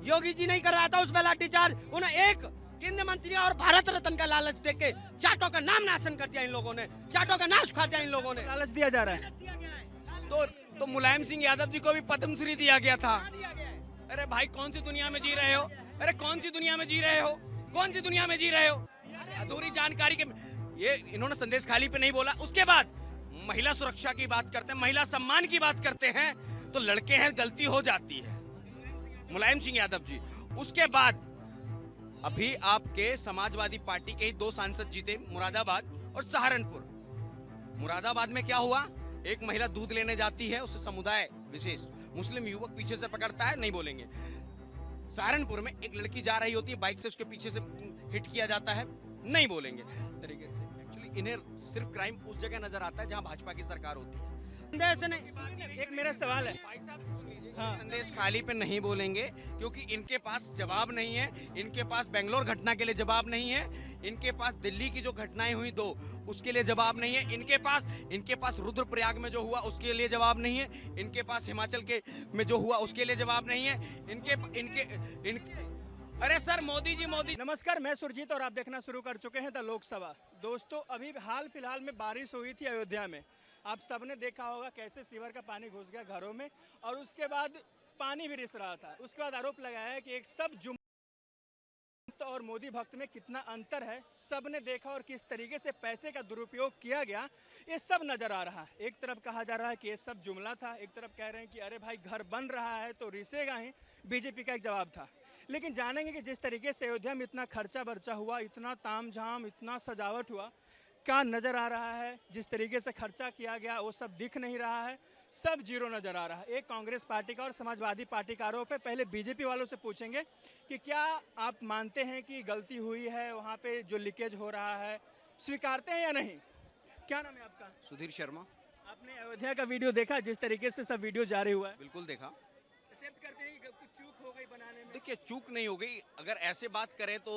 योगी जी नहीं करवाया था उस पर लाठीचार्ज। उन्हें एक केंद्रीय मंत्री और भारत रत्न का लालच देके जाटों का नाम नाशन कर दिया इन लोगों ने, जाटों का नाश कर दिया इन लोगों ने। लालच दिया जा रहा है। लालच दिया गया है। तो मुलायम सिंह यादव जी को भी पद्मश्री दिया गया था। दिया गया है। अरे भाई कौन सी दुनिया में जी रहे हो? अरे कौन सी दुनिया में जी रहे हो? कौन सी दुनिया में जी रहे हो? अधूरी जानकारी के ये इन्होंने संदेश खाली पे नहीं बोला। उसके बाद महिला सुरक्षा की बात करते हैं, महिला सम्मान की बात करते हैं, तो लड़के हैं गलती हो जाती है। मुलायम सिंह यादव जी, उसके बाद अभी आपके समाजवादी पार्टी के ही 2 सांसद जीते, मुरादाबाद और सहारनपुर। मुरादाबाद में क्या हुआ? एक महिला दूध लेने जाती है, उसे समुदाय विशेष मुस्लिम युवक पीछे से पकड़ता है, नहीं बोलेंगे। सहारनपुर में एक लड़की जा रही होती है, बाइक से उसके पीछे से हिट किया जाता है, नहीं बोलेंगे। तरीके से एक्चुअली इन्हें सिर्फ क्राइम उस जगह नजर आता है जहां भाजपा की सरकार होती है। संदेश नहीं। एक मेरा सवाल है, भाई साहब सुन लीजिए, हाँ। संदेश खाली पे नहीं बोलेंगे क्योंकि इनके पास जवाब नहीं है। इनके पास बेंगलोर घटना के लिए जवाब नहीं है, इनके पास दिल्ली की जो घटनाएं हुई 2 उसके लिए जवाब नहीं है, इनके पास रुद्रप्रयाग में जो हुआ उसके लिए जवाब नहीं है, इनके पास हिमाचल के में जो हुआ उसके लिए जवाब नहीं है, इनके अरे सर मोदी जी मोदी। नमस्कार, मैं सुरजीत और आप देखना शुरू कर चुके हैं द लोकसभा। दोस्तों, अभी हाल फिलहाल में बारिश हुई थी अयोध्या में। आप सबने देखा होगा कैसे सीवर का पानी घुस गया घरों में और उसके बाद पानी भी रिस रहा था। उसके बाद आरोप लगाया है कि एक सब जुम्मन और मोदी भक्त में कितना अंतर है, सब ने देखा और किस तरीके से पैसे का दुरुपयोग किया गया, ये सब नजर आ रहा है। एक तरफ कहा जा रहा है कि ये सब जुमला था, एक तरफ कह रहे हैं कि अरे भाई घर बन रहा है तो रिसेगा ही, बीजेपी का एक जवाब था। लेकिन जानेंगे कि जिस तरीके से अयोध्या में इतना खर्चा बर्चा हुआ, इतना तामझाम, इतना सजावट हुआ, क्या नज़र आ रहा है, जिस तरीके से खर्चा किया गया वो सब दिख नहीं रहा है, सब जीरो नज़र आ रहा है। एक कांग्रेस पार्टी का और समाजवादी पार्टी का आरोप है। पहले बीजेपी वालों से पूछेंगे कि क्या आप मानते हैं कि गलती हुई है, वहाँ पे जो लीकेज हो रहा है स्वीकारते हैं या नहीं? क्या नाम है आपका? सुधीर शर्मा। आपने अयोध्या का वीडियो देखा, जिस तरीके से सब वीडियो जारी हुआ है? बिल्कुल देखा। एक्सेप्ट करते हैं कि कुछ चूक हो गई बनाने में? देखिए चूक नहीं हो गई, अगर ऐसे बात करें तो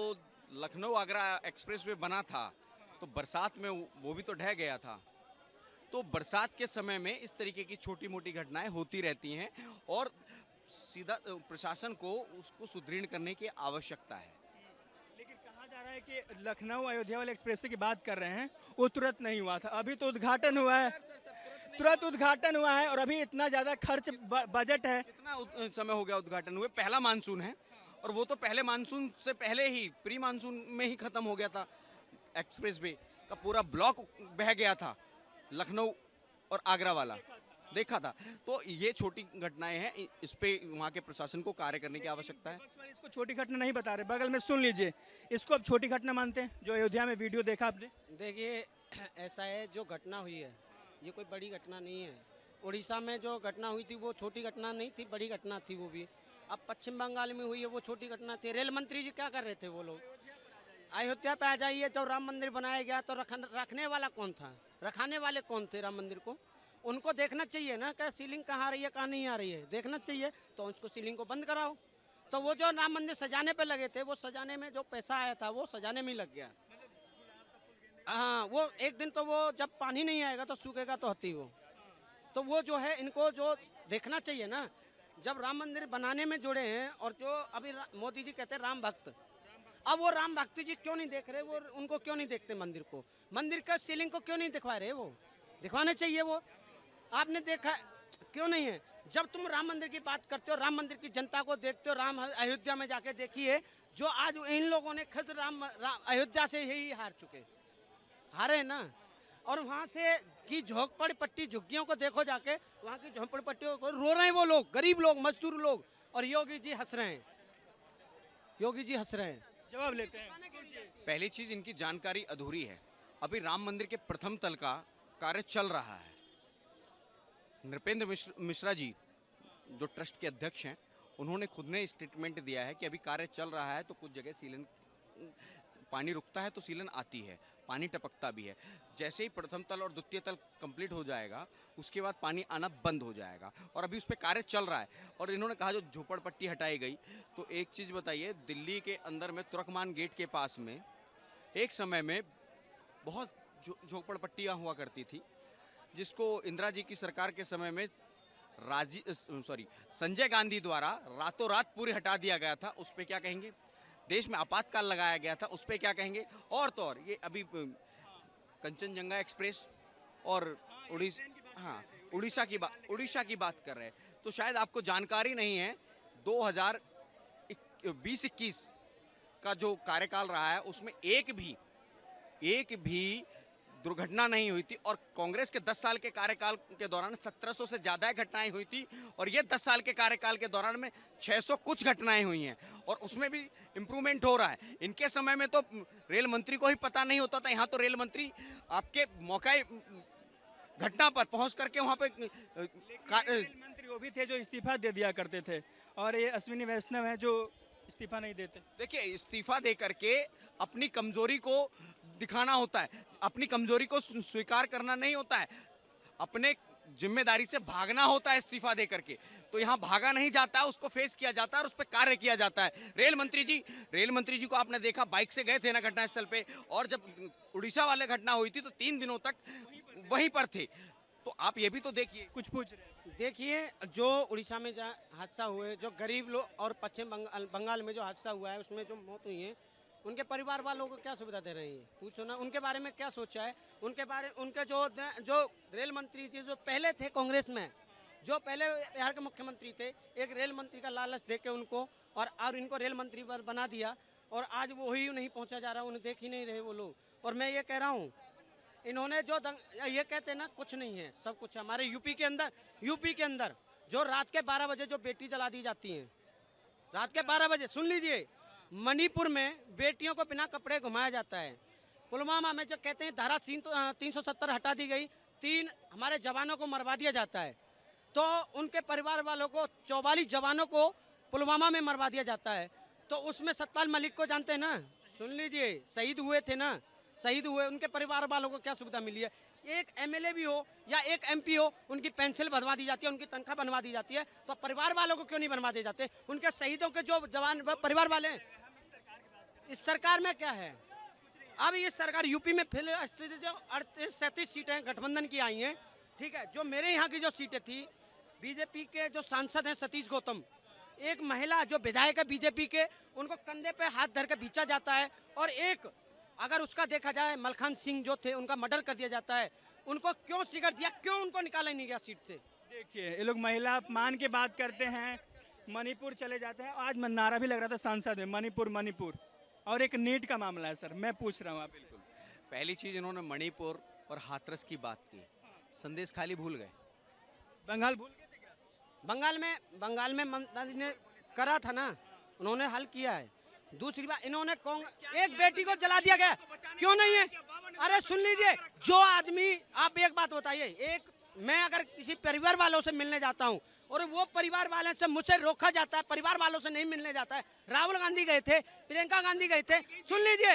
लखनऊ आगरा एक्सप्रेस वे बना था तो बरसात में वो भी तो ढह गया था। तो बरसात के समय में इस तरीके की छोटी मोटी घटनाएं होती रहती हैं और सीधा प्रशासन को उसको सुदृढ़ करने की आवश्यकता है। लेकिन कहा जा रहा है कि लखनऊ अयोध्या वाले एक्सप्रेस की बात कर रहे हैं, वो तुरंत नहीं हुआ था, अभी तो उद्घाटन हुआ है, तुरंत उद्घाटन हुआ है और अभी इतना ज़्यादा खर्च बजट है। कितना समय हो गया उद्घाटन हुए? पहला मानसून है और वो तो पहले मानसून से पहले ही प्री मानसून में ही खत्म हो गया था। एक्सप्रेस वे का पूरा ब्लॉक बह गया था, लखनऊ और आगरा वाला देखा था। तो ये छोटी घटनाएं हैं, इस पे वहाँ के प्रशासन को कार्य करने की आवश्यकता है। इसको छोटी घटना नहीं बता रहे, बगल में सुन लीजिए, इसको अब छोटी घटना मानते हैं जो अयोध्या में वीडियो देखा आपने? देखिए ऐसा है, जो घटना हुई है ये कोई बड़ी घटना नहीं है। उड़ीसा में जो घटना हुई थी वो छोटी घटना नहीं थी, बड़ी घटना थी वो भी। अब पश्चिम बंगाल में हुई है वो छोटी घटना थी। रेल मंत्री जी क्या कर रहे थे वो लोग? अयोध्या पे आ जाइए, जब राम मंदिर बनाया गया तो रखने वाला कौन था, रखाने वाले कौन थे राम मंदिर को? उनको देखना चाहिए ना क्या सीलिंग कहाँ आ रही है कहाँ नहीं आ रही है, देखना चाहिए। तो उसको सीलिंग को बंद कराओ। तो वो जो राम मंदिर सजाने पे लगे थे, वो सजाने में जो पैसा आया था वो सजाने में ही लग गया। हाँ, वो एक दिन तो वो जब पानी नहीं आएगा तो सूखेगा तो हती वो। तो वो जो है इनको जो देखना चाहिए ना, जब राम मंदिर बनाने में जुड़े हैं और जो अभी मोदी जी कहते हैं राम भक्त, अब वो राम भक्ति जी क्यों नहीं देख रहे? वो उनको क्यों नहीं देखते मंदिर को? मंदिर का सीलिंग को क्यों नहीं दिखवा रहे? वो दिखवाना चाहिए। वो आपने देखा क्यों नहीं है? जब तुम राम मंदिर की बात करते हो, राम मंदिर की जनता को देखते हो, राम अयोध्या में जाके देखिए, जो आज इन लोगों ने खुद राम अयोध्या से यही हार चुके, हारे ना। और वहाँ से की झोंपड़ पट्टी झुग्गियों को देखो जाके, वहाँ की झोंपड़ पट्टियों को रो रहे हैं वो लोग, गरीब लोग, मजदूर लोग, और योगी जी हंस रहे हैं। योगी जी हंस रहे हैं। जवाब लेते हैं। पहली चीज, इनकी जानकारी अधूरी है। अभी राम मंदिर के प्रथम तल का कार्य चल रहा है। नृपेंद्र मिश्रा जी जो ट्रस्ट के अध्यक्ष हैं, उन्होंने खुद ने स्टेटमेंट दिया है कि अभी कार्य चल रहा है तो कुछ जगह सीलन, पानी रुकता है तो सीलन आती है, पानी टपकता भी है। जैसे ही प्रथम तल और द्वितीय तल कंप्लीट हो जाएगा उसके बाद पानी आना बंद हो जाएगा और अभी उस पर कार्य चल रहा है। और इन्होंने कहा जो झोपड़पट्टी हटाई गई, तो एक चीज़ बताइए, दिल्ली के अंदर में तुर्कमान गेट के पास में एक समय में बहुत झोपड़पट्टियाँ हुआ करती थी, जिसको इंदिरा जी की सरकार के समय में संजय गांधी द्वारा रातों रात पूरी हटा दिया गया था, उस पर क्या कहेंगे? देश में आपातकाल लगाया गया था, उस पर क्या कहेंगे? और तो और ये अभी कंचनजंगा एक्सप्रेस और उड़ीसा की बात कर रहे हैं, तो शायद आपको जानकारी नहीं है 2020-21 का जो कार्यकाल रहा है उसमें एक भी दुर्घटना नहीं हुई थी, और कांग्रेस के 10 साल के कार्यकाल के दौरान 1700 से ज़्यादा घटनाएं हुई थी, और ये 10 साल के कार्यकाल के दौरान में 600 कुछ घटनाएं हुई हैं, और उसमें भी इम्प्रूवमेंट हो रहा है। इनके समय में तो रेल मंत्री को ही पता नहीं होता था, यहाँ तो रेल मंत्री आपके मौके घटना पर पहुंच करके वहाँ पे रेल मंत्री वो भी थे जो इस्तीफा दे दिया करते थे, और ये अश्विनी वैष्णव है जो इस्तीफा नहीं देते। देखिए, इस्तीफा दे करके अपनी कमजोरी को दिखाना होता है, अपनी कमजोरी को स्वीकार करना नहीं होता है, अपने जिम्मेदारी से भागना होता है इस्तीफा दे करके। तो यहाँ भागा नहीं जाता है, उसको फेस किया जाता है और उस पर कार्य किया जाता है। रेल मंत्री जी को आपने देखा बाइक से गए थे ना घटनास्थल पे, और जब उड़ीसा वाले घटना हुई थी तो 3 दिनों तक वहीं पर थे। तो आप ये भी तो देखिए। कुछ पूछ रहे हैं? देखिए, जो उड़ीसा में हादसा हुए, जो गरीब लोग, और पश्चिम बंगाल में जो हादसा हुआ है उसमें जो मौत हुई है, उनके परिवार वालों को क्या सुविधा दे रही है? पूछो ना, उनके बारे में क्या सोचा है? उनके जो रेल मंत्री जी जो पहले थे कांग्रेस में, जो पहले बिहार के मुख्यमंत्री थे, एक रेल मंत्री का लालच दे के उनको और इनको रेल मंत्री पर बना दिया, और आज वो ही नहीं पहुंचा जा रहा, उन्हें देख ही नहीं रहे वो लोग। और मैं ये कह रहा हूँ, इन्होंने जो ये कहते हैं ना, कुछ नहीं है, सब कुछ है। हमारे यूपी के अंदर जो रात के 12 बजे जो बेटी जला दी जाती हैं, रात के 12 बजे, सुन लीजिए, मणिपुर में बेटियों को बिना कपड़े घुमाया जाता है। पुलवामा में जो कहते हैं धारा 370 हटा दी गई, 3 हमारे जवानों को मरवा दिया जाता है, तो उनके परिवार वालों को 44 जवानों को पुलवामा में मरवा दिया जाता है। तो उसमें सतपाल मलिक को जानते हैं ना, सुन लीजिए, शहीद हुए थे ना, शहीद हुए, उनके परिवार वालों को क्या सुविधा मिली है? एक एमएलए भी हो या एक एमपी हो, उनकी पेंशन बनवा दी जाती है, उनकी तनख्वाह बनवा दी जाती है, तो परिवार वालों को क्यों नहीं बनवा दिए जाते? उनके शहीदों के जो जवान परिवार वाले हैं, इस सरकार में क्या है? अब ये सरकार यूपी में फिर स्थिति जो 38-37 सीटें गठबंधन की आई हैं, ठीक है। जो मेरे यहाँ की जो सीटें थी, बीजेपी के जो सांसद हैं सतीश गौतम, एक महिला जो विधायक है बीजेपी के, उनको कंधे पे हाथ धर के खींचा जाता है, और एक अगर उसका देखा जाए मलखान सिंह जो थे, उनका मर्डर कर दिया जाता है। उनको क्यों टिकट दिया, क्यों उनको निकाला नहीं गया सीट से? देखिए, ये लोग महिला अपमान की बात करते हैं, मणिपुर चले जाते हैं। आज नारा भी लग रहा था सांसद में, मणिपुर, और एक नीट का मामला है। सर, मैं पूछ रहा हूँ आप। बिल्कुल, पहली चीज इन्होंने मणिपुर और हाथरस की बात की, संदेश खाली भूल गए। बंगाल भूल गए थे क्या? बंगाल में ममता जी ने करा था ना, उन्होंने हल किया है। दूसरी बात, इन्होंने एक बेटी को जला दिया गया, क्यों नहीं है? अरे सुन लीजिए, जो आदमी, आप एक बात बताइए, मैं अगर किसी परिवार वालों से मिलने जाता हूं और वो परिवार वाले से मुझसे रोका जाता है, परिवार वालों से नहीं मिलने जाता है। राहुल गांधी गए थे, प्रियंका गांधी गए थे, सुन लीजिए,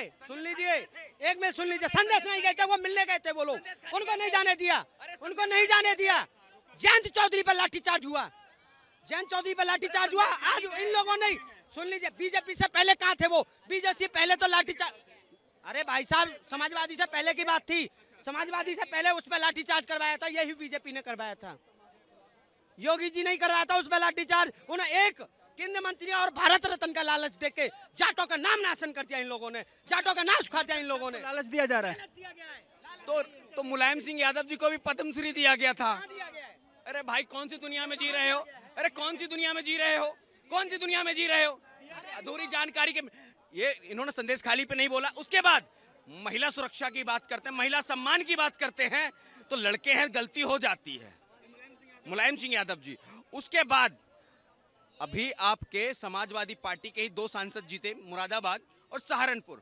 एक में सुन लीजिए, संदेश नहीं गए थे, वो मिलने गए थे वो लोग, उनको नहीं जाने दिया। जयंत चौधरी पर लाठीचार्ज हुआ, आज इन लोगों ने, सुन लीजिए, बीजेपी से पहले कहाँ थे वो? बीजेपी पहले तो लाठीचार्ज, अरे भाई साहब, समाजवादी से पहले की बात थी, समाजवादी से पहले उस पर लाठीचार्ज करवाया था, यही बीजेपी ने करवाया था, योगी जी नहीं करवाया था उस पर लाठीचार्ज। उन्हें एक केंद्रीय मंत्री और भारत रत्न का लालच देके जाटों का नाम नाशन कर दिया इन लोगों ने, जाटों का नाश कर दिया इन लोगों ने। लालच दिया जा रहा है। तो मुलायम सिंह यादव जी को भी पद्मश्री दिया गया था। अरे भाई, कौन सी दुनिया में जी रहे हो? अधूरी जानकारी के ये इन्होंने संदेश खाली पे नहीं बोला। उसके बाद महिला सुरक्षा की बात करते हैं, महिला सम्मान की बात करते हैं, तो लड़के हैं, गलती हो जाती है। मुलायम सिंह यादव जी, उसके बाद अभी आपके समाजवादी पार्टी के ही 2 सांसद जीते, मुरादाबाद और सहारनपुर।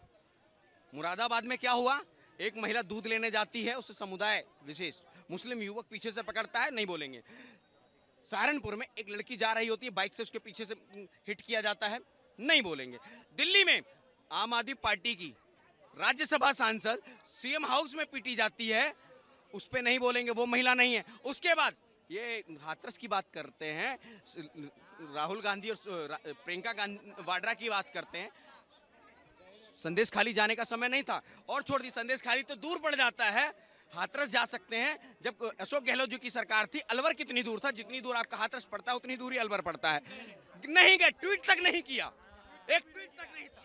मुरादाबाद में क्या हुआ? एक महिला दूध लेने जाती है, उसे समुदाय विशेष मुस्लिम युवक पीछे से पकड़ता है, नहीं बोलेंगे। सहारनपुर में एक लड़की जा रही होती है, बाइक से उसके पीछे से हिट किया जाता है, नहीं बोलेंगे। दिल्ली में आम आदमी पार्टी की राज्यसभा सांसद सीएम हाउस में पीटी जाती है, उस पे नहीं बोलेंगे, वो महिला नहीं है। उसके बाद ये हाथरस की बात करते हैं, राहुल गांधी और प्रियंका गांधी वाड्रा की बात करते हैं। संदेश खाली जाने का समय नहीं था, और छोड़ दी, संदेश खाली तो दूर पड़ जाता है। हाथरस जा सकते हैं। जब अशोक गहलोत जी की सरकार थी, अलवर कितनी दूर था? जितनी दूर आपका हाथरस पड़ता है उतनी दूर ही अलवर पड़ता है। नहीं गए, ट्वीट तक नहीं किया, एक ट्वीट तक नहीं था।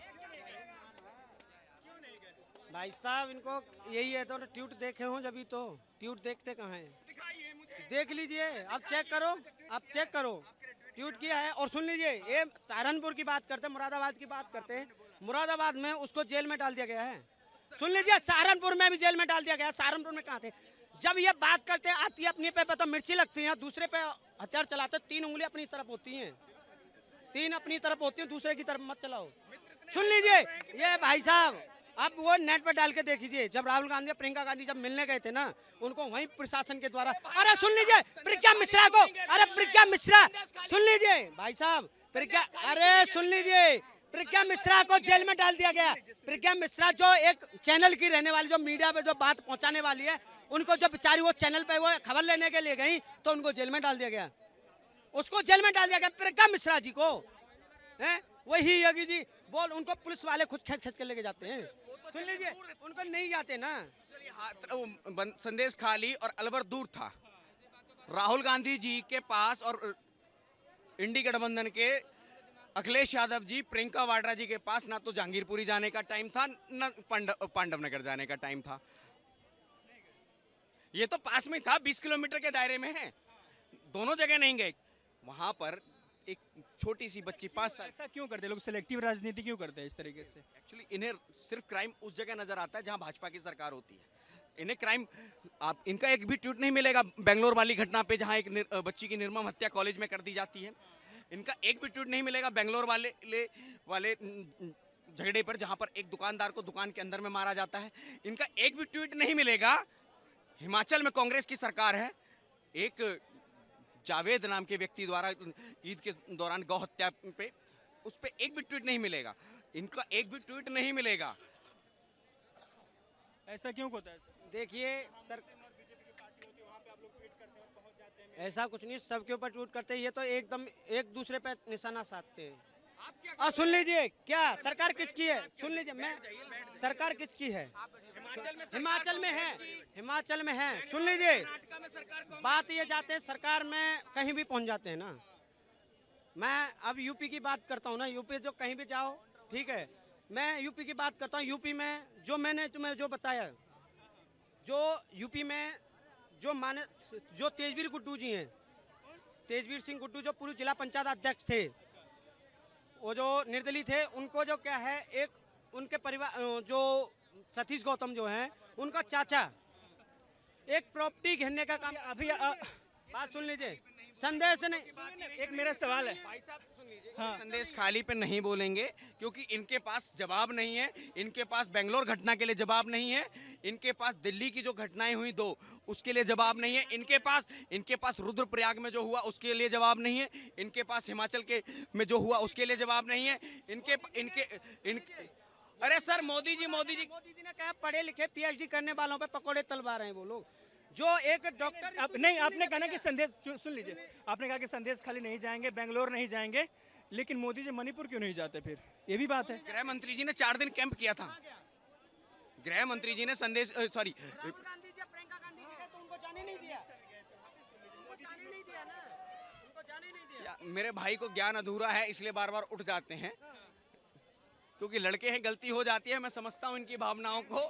भाई साहब इनको यही है, तो ट्वीट देखे हो जब तो ट्वीट देखते कहाँ हैं? दिखाइए मुझे। देख लीजिए, अब चेक करो, अब चेक करो, ट्वीट किया है। और सुन लीजिए, ये सहारनपुर की बात करते हैं, मुरादाबाद की बात करते हैं। मुरादाबाद में उसको जेल में डाल दिया गया है। सुन लीजिए, सहारनपुर में भी जेल में डाल दिया गया है। सहारनपुर में कहाँ थे? जब ये बात करते हैं, आती है अपनी पे तो मिर्ची लगती है, दूसरे पे हथियार चलाते, 3 उंगली अपनी तरफ होती हैं, 3 अपनी तरफ होती हैं, दूसरे की तरफ मत चलाओ। सुन लीजिए, ये भाई साहब अब वो नेट पर डाल के देख लीजिए, जब राहुल गांधी और प्रियंका गांधी जब मिलने गए थे ना, उनको वहीं प्रशासन के द्वारा, अरे सुन लीजिए प्रज्ञा मिश्रा को, अरे प्रज्ञा मिश्रा सुन लीजिए भाई साहब, प्रज्ञा, अरे सुन लीजिए, प्रज्ञा मिश्रा को जेल में डाल दिया गया। प्रज्ञा मिश्रा जो एक चैनल की रहने वाली, जो मीडिया पे जो बात पहुंचाने वाली है, उनको जो बेचारी वो चैनल पे वो खबर लेने के लिए गई, तो उनको जेल में डाल दिया गया, उसको जेल में डाल दिया गया प्रज्ञा मिश्रा जी को, है वही योगी जी बोल, उनको पुलिस वाले खुद खींच खींच के लेके जाते हैं। सुन लीजिए, उनको नहीं जाते ना। संदेश खाली और अलवर दूर था। राहुल गांधी जी के पास और इंडी गठबंधन के अखिलेश यादव जी, प्रियंका वाड्रा जी के पास ना तो जहांगीरपुरी जाने का टाइम था, ना पांडव नगर जाने का टाइम था। ये तो पास में था, 20 किलोमीटर के दायरे में है, दोनों जगह नहीं गए। वहां पर एक छोटी सी बच्ची 5 साल, ऐसा क्यों करते लोग? सिलेक्टिव राजनीति क्यों करते हैं इस तरीके से? एक्चुअली इन्हें सिर्फ क्राइम उस जगह नजर आता है जहां भाजपा की सरकार होती है। इन्हें क्राइम, आप इनका एक भी ट्वीट नहीं मिलेगा बेंगलोर वाली घटना पे, जहां एक बच्ची की निर्मम हत्या कॉलेज में कर दी जाती है। इनका एक भी ट्वीट नहीं मिलेगा बेंगलोर वाले झगड़े पर, जहां पर एक दुकानदार को दुकान के अंदर में मारा जाता है। इनका एक भी ट्वीट नहीं मिलेगा, हिमाचल में कांग्रेस की सरकार है, एक जावेद नाम के व्यक्ति द्वारा ईद के दौरान गौ हत्या पे, उस पे एक भी ट्वीट नहीं मिलेगा। इनका एक भी ट्वीट नहीं मिलेगा। ऐसा क्यों होता है? देखिए सर, ऐसा कुछ नहीं, सबके ऊपर ट्वीट करते हैं, ये तो एकदम एक दूसरे पे निशाना साधते हैं। और सुन लीजिए, क्या सरकार किसकी है? सुन लीजिए, मैं सरकार किसकी है? हिमाचल में है, हिमाचल में है। सुन लीजिए, बात ये जाते हैं सरकार में कहीं भी पहुंच जाते हैं ना। मैं अब यूपी की बात करता हूँ ना, यूपी जो कहीं भी जाओ, ठीक है, मैं यूपी की बात करता हूँ। यूपी में जो मैंने तुम्हें जो बताया, जो यूपी में जो तेजवीर गुड्डू जी हैं, तेजवीर सिंह गुड्डू जो पूर्व जिला पंचायत अध्यक्ष थे, वो जो निर्दलीय थे, उनको जो क्या है, एक उनके परिवार जो सतीश गौतम जो हैं, उनका चाचा एक प्रॉपर्टी घेरने का काम। अभी बात सुन लीजिए, संदेश नहीं, एक मेरा सवाल है। भाई साहब सुन लीजिए, संदेश खाली पे नहीं बोलेंगे क्योंकि इनके पास जवाब नहीं है। इनके पास बेंगलोर घटना के लिए जवाब नहीं है, इनके पास दिल्ली की जो घटनाएं हुई 2 उसके लिए जवाब नहीं है, इनके पास रुद्रप्रयाग में जो हुआ उसके लिए जवाब नहीं है, इनके पास हिमाचल के में जो हुआ उसके लिए जवाब नहीं है। इनके अरे सर, मोदी जी ने कहा पढ़े लिखे पीएचडी करने वालों पे पकौड़े तलवा रहे हैं वो लोग। जो एक डॉक्टर, अब नहीं, आपने कहा ना कि संदेश, सुन लीजिए, आपने कहा कि संदेश खाली नहीं जाएंगे, बेंगलोर नहीं जाएंगे, लेकिन मोदी जी मणिपुर क्यों नहीं जाते? फिर ये भी बात है। गृह मंत्री जी ने 4 दिन कैंप किया था। गृह मंत्री जी ने संदेश सॉरी राहुल गांधी जी प्रियंका गांधी जी गए तो उनको जाने नहीं दिया, उनको जाने नहीं दिया ना, उनको जाने नहीं दिया। मेरे भाई को ज्ञान अधूरा है इसलिए बार बार उठ जाते हैं, क्योंकि लड़के हैं, गलती हो जाती है। मैं समझता हूँ इनकी भावनाओं को,